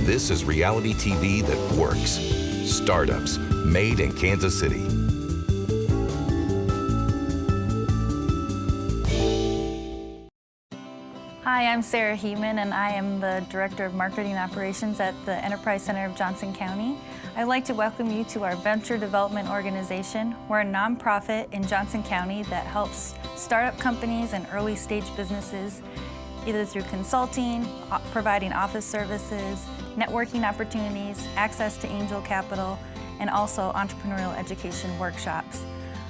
This is reality TV that works. Startups, made in Kansas City. Hi, I'm Sarah Heeman, and I am the Director of Marketing Operations at the Enterprise Center of Johnson County. I'd like to welcome you to our Venture Development Organization. We're a nonprofit in Johnson County that helps startup companies and early stage businesses either through consulting, providing office services, networking opportunities, access to angel capital, and also entrepreneurial education workshops.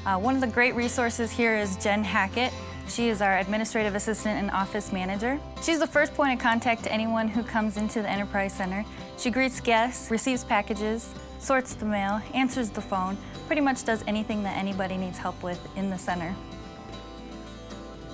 One of the great resources here is Jen Hackett. She is our administrative assistant and office manager. She's the first point of contact to anyone who comes into the Enterprise Center. She greets guests, receives packages, sorts the mail, answers the phone, pretty much does anything that anybody needs help with in the center.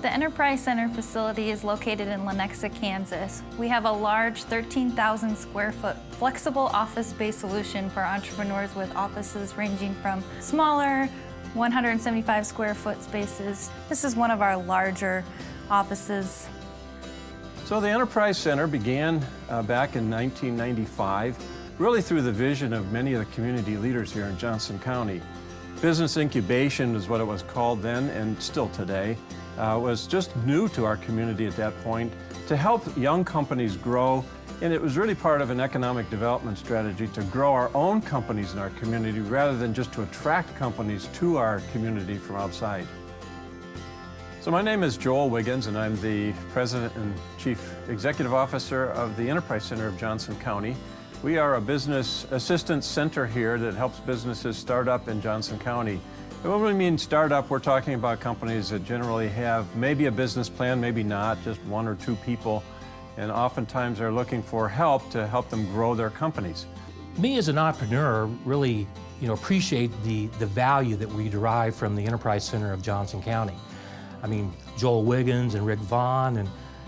The Enterprise Center facility is located in Lenexa, Kansas. We have a large 13,000 square foot flexible office-based solution for entrepreneurs with offices ranging from smaller 175 square foot spaces. This is one of our larger offices. So the Enterprise Center began back in 1995, really through the vision of many of the community leaders here in Johnson County. Business incubation is what it was called then, and still today. Was just new to our community at that point to help young companies grow, and it was really part of an economic development strategy to grow our own companies in our community rather than just to attract companies to our community from outside. So my name is Joel Wiggins, and I'm the President and Chief Executive Officer of the Enterprise Center of Johnson County. We are a business assistance center here that helps businesses start up in Johnson County. And when we mean startup, we're talking about companies that generally have maybe a business plan, maybe not, just one or two people, and oftentimes are looking for help to help them grow their companies. Me as an entrepreneur really appreciate the value that we derive from the Enterprise Center of Johnson County. I mean, Joel Wiggins and Rick Vaughn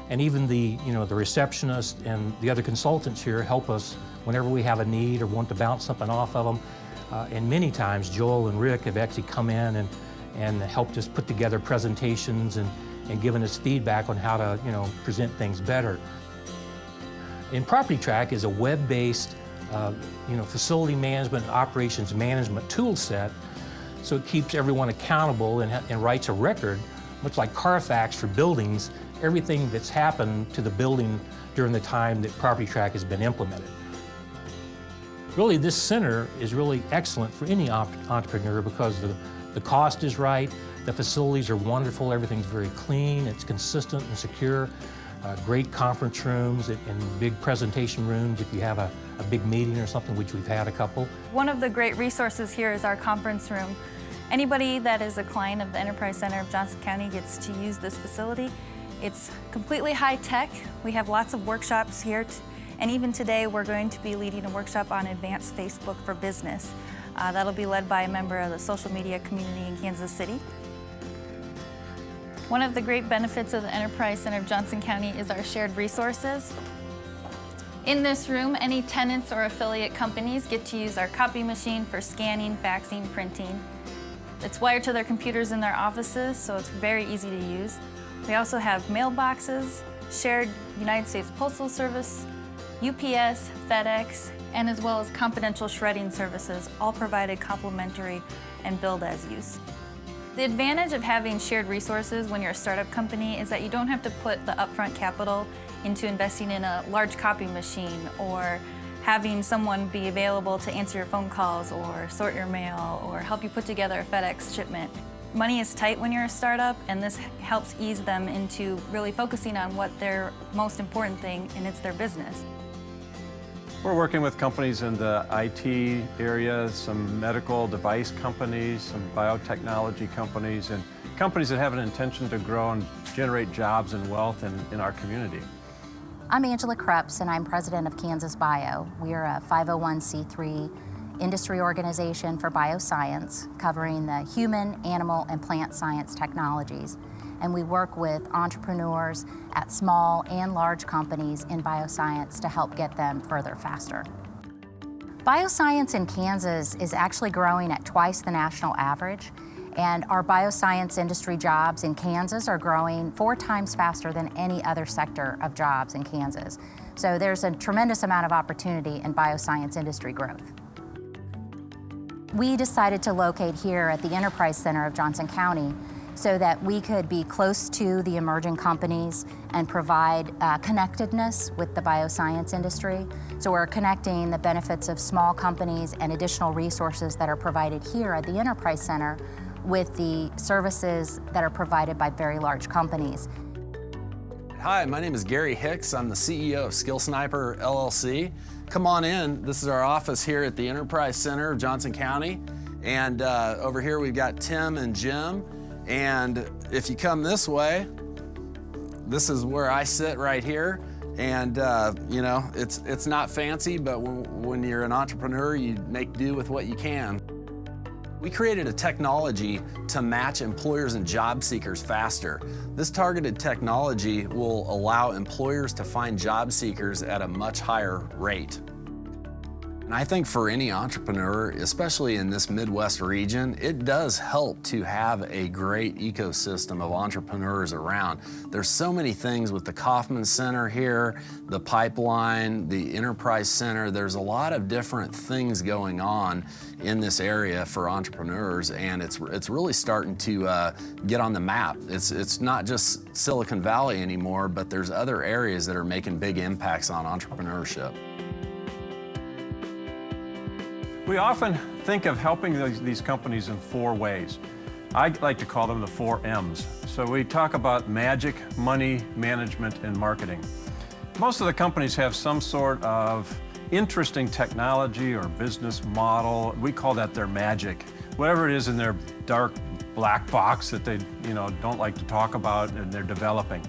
and even the receptionist and the other consultants here help us whenever we have a need or want to bounce something off of them. And many times Joel and Rick have actually come in and helped us put together presentations and given us feedback on how to present things better. And Property Track is a web-based facility management and operations management tool set, so it keeps everyone accountable and writes a record, much like Carfax for buildings, everything that's happened to the building during the time that Property Track has been implemented. Really, this center is really excellent for any entrepreneur because the cost is right, the facilities are wonderful, everything's very clean, it's consistent and secure, great conference rooms and big presentation rooms if you have a big meeting or something, which we've had a couple. One of the great resources here is our conference room. Anybody that is a client of the Enterprise Center of Johnson County gets to use this facility. It's completely high-tech. We have lots of workshops here. And even today, we're going to be leading a workshop on advanced Facebook for business. That'll be led by a member of the social media community in Kansas City. One of the great benefits of the Enterprise Center of Johnson County is our shared resources. In this room, any tenants or affiliate companies get to use our copy machine for scanning, faxing, printing. It's wired to their computers in their offices, so it's very easy to use. We also have mailboxes, shared United States Postal Service, UPS, FedEx, and as well as confidential shredding services, all provided complimentary and billed as use. The advantage of having shared resources when you're a startup company is that you don't have to put the upfront capital into investing in a large copy machine or having someone be available to answer your phone calls or sort your mail or help you put together a FedEx shipment. Money is tight when you're a startup, and this helps ease them into really focusing on what their most important thing, and it's their business. We're working with companies in the IT area, some medical device companies, some biotechnology companies, and companies that have an intention to grow and generate jobs and wealth in our community. I'm Angela Krups, and I'm president of Kansas Bio. We are a 501c3 industry organization for bioscience, covering the human, animal, and plant science technologies. And we work with entrepreneurs at small and large companies in bioscience to help get them further faster. Bioscience in Kansas is actually growing at twice the national average, and our bioscience industry jobs in Kansas are growing 4 times faster than any other sector of jobs in Kansas. So there's a tremendous amount of opportunity in bioscience industry growth. We decided to locate here at the Enterprise Center of Johnson County so that we could be close to the emerging companies and provide connectedness with the bioscience industry. So we're connecting the benefits of small companies and additional resources that are provided here at the Enterprise Center with the services that are provided by very large companies. Hi, my name is Gary Hicks. I'm the CEO of Skill Sniper LLC. Come on in. This is our office here at the Enterprise Center of Johnson County. And over here we've got Tim and Jim. And if you come this way, this is where I sit right here. And you know, it's not fancy, but when you're an entrepreneur, you make do with what you can. We created a technology to match employers and job seekers faster. This targeted technology will allow employers to find job seekers at a much higher rate. And I think for any entrepreneur, especially in this Midwest region, it does help to have a great ecosystem of entrepreneurs around. There's so many things with the Kauffman Center here, the Pipeline, the Enterprise Center. There's a lot of different things going on in this area for entrepreneurs, and it's really starting to get on the map. It's not just Silicon Valley anymore, but there's other areas that are making big impacts on entrepreneurship. We often think of helping these companies in 4 ways. I like to call them the 4 M's. So we talk about magic, money, management, and marketing. Most of the companies have some sort of interesting technology or business model. We call that their magic. Whatever it is in their dark black box that they don't like to talk about and they're developing.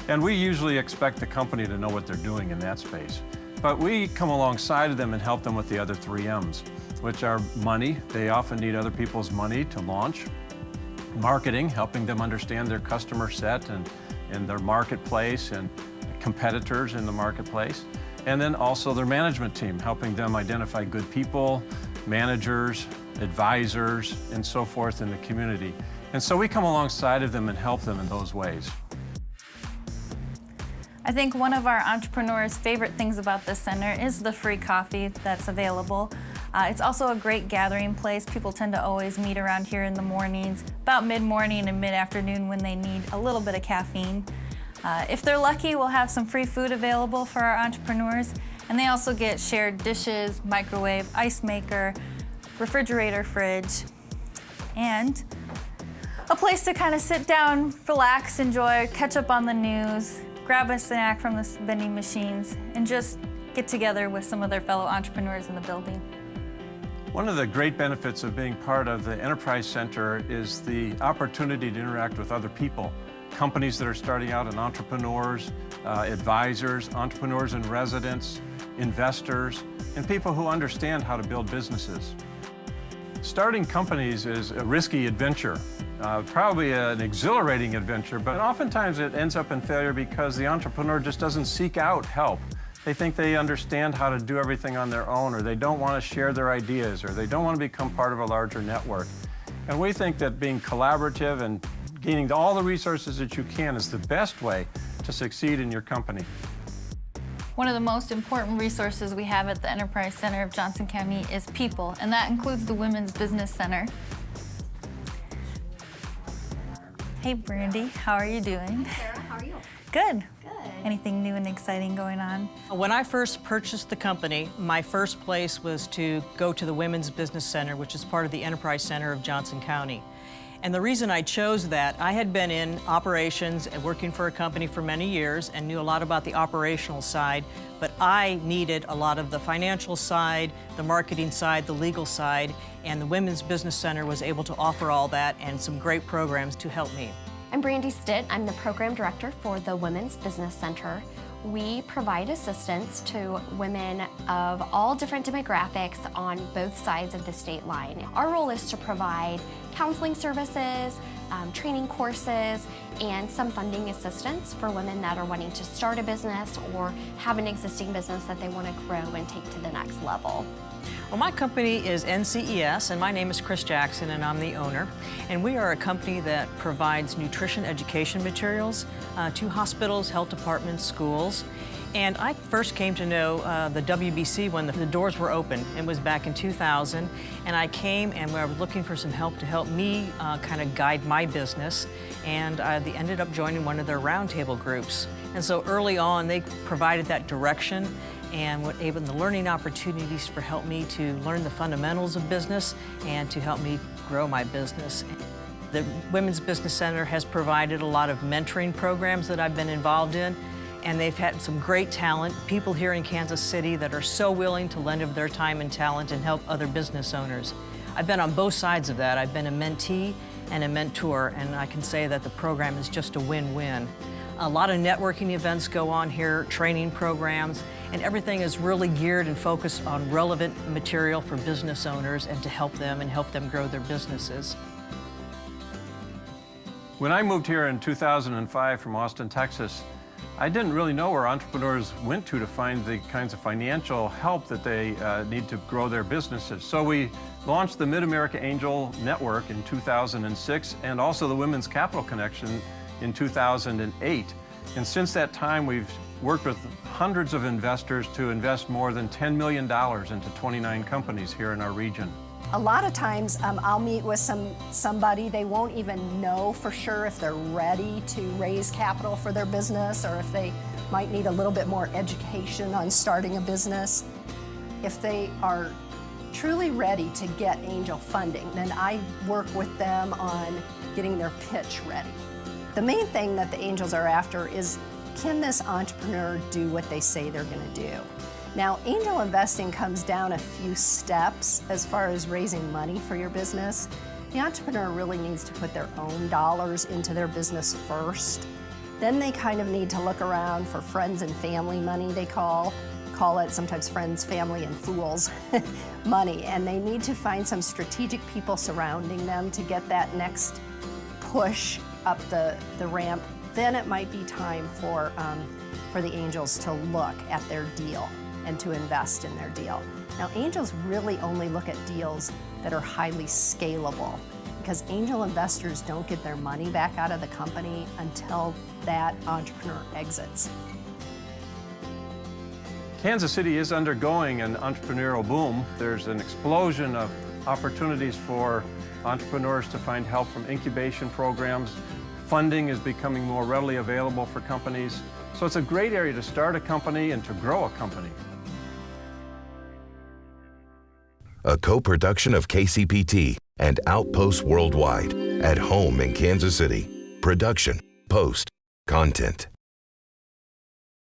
And we usually expect the company to know what they're doing in that space. But we come alongside of them and help them with the other 3 M's, which are money. They often need other people's money to launch. Marketing, helping them understand their customer set and their marketplace and competitors in the marketplace. And then also their management team, helping them identify good people, managers, advisors, and so forth in the community. And so we come alongside of them and help them in those ways. I think one of our entrepreneurs' favorite things about this center is the free coffee that's available. It's also a great gathering place. People tend to always meet around here in the mornings, about mid-morning and mid-afternoon when they need a little bit of caffeine. If they're lucky, we'll have some free food available for our entrepreneurs, and they also get shared dishes, microwave, ice maker, refrigerator, fridge, and a place to kind of sit down, relax, enjoy, catch up on the news, grab a snack from the vending machines, and just get together with some of their fellow entrepreneurs in the building. One of the great benefits of being part of the Enterprise Center is the opportunity to interact with other people, companies that are starting out and entrepreneurs, advisors, entrepreneurs in residence, investors, and people who understand how to build businesses. Starting companies is a risky adventure, probably an exhilarating adventure, but oftentimes it ends up in failure because the entrepreneur just doesn't seek out help. They think they understand how to do everything on their own, or they don't want to share their ideas, or they don't want to become part of a larger network. And we think that being collaborative and gaining all the resources that you can is the best way to succeed in your company. One of the most important resources we have at the Enterprise Center of Johnson County is people, and that includes the Women's Business Center. Hey Brandy, how are you doing? Sarah, how are you? Good. Good. Anything new and exciting going on? When I first purchased the company, my first place was to go to the Women's Business Center, which is part of the Enterprise Center of Johnson County. And the reason I chose that, I had been in operations and working for a company for many years and knew a lot about the operational side, but I needed a lot of the financial side, the marketing side, the legal side, and the Women's Business Center was able to offer all that and some great programs to help me. I'm Brandy Stitt. I'm the program director for the Women's Business Center. We provide assistance to women of all different demographics on both sides of the state line. Our role is to provide counseling services, training courses, and some funding assistance for women that are wanting to start a business or have an existing business that they want to grow and take to the next level. Well, my company is NCES, and my name is Chris Jackson, and I'm the owner. And we are a company that provides nutrition education materials to hospitals, health departments, schools. And I first came to know the WBC when the doors were open. It was back in 2000, and I came and I was looking for some help to help me kind of guide my business, and they ended up joining one of their roundtable groups. And so early on, they provided that direction and were able the learning opportunities for help me to learn the fundamentals of business and to help me grow my business. The Women's Business Center has provided a lot of mentoring programs that I've been involved in, and they've had some great talent, people here in Kansas City that are so willing to lend of their time and talent and help other business owners. I've been on both sides of that. I've been a mentee and a mentor, and I can say that the program is just a win-win. A lot of networking events go on here, training programs, and everything is really geared and focused on relevant material for business owners and to help them grow their businesses. When I moved here in 2005 from Austin, Texas, I didn't really know where entrepreneurs went to find the kinds of financial help that they need to grow their businesses. So we launched the Mid-America Angel Network in 2006 and also the Women's Capital Connection in 2008. And since that time, we've worked with hundreds of investors to invest more than $10 million into 29 companies here in our region. A lot of times I'll meet with somebody, they won't even know for sure if they're ready to raise capital for their business or if they might need a little bit more education on starting a business. If they are truly ready to get angel funding, then I work with them on getting their pitch ready. The main thing that the angels are after is, can this entrepreneur do what they say they're going to do? Now, angel investing comes down a few steps as far as raising money for your business. The entrepreneur really needs to put their own dollars into their business first. Then they kind of need to look around for friends and family money, they call it sometimes friends, family, and fools money. And they need to find some strategic people surrounding them to get that next push up the ramp. Then it might be time for the angels to look at their deal and to invest in their deal. Now, angels really only look at deals that are highly scalable because angel investors don't get their money back out of the company until that entrepreneur exits. Kansas City is undergoing an entrepreneurial boom. There's an explosion of opportunities for entrepreneurs to find help from incubation programs. Funding is becoming more readily available for companies. So it's a great area to start a company and to grow a company. A co-production of KCPT and Outpost Worldwide. At home in Kansas City. Production, post, content.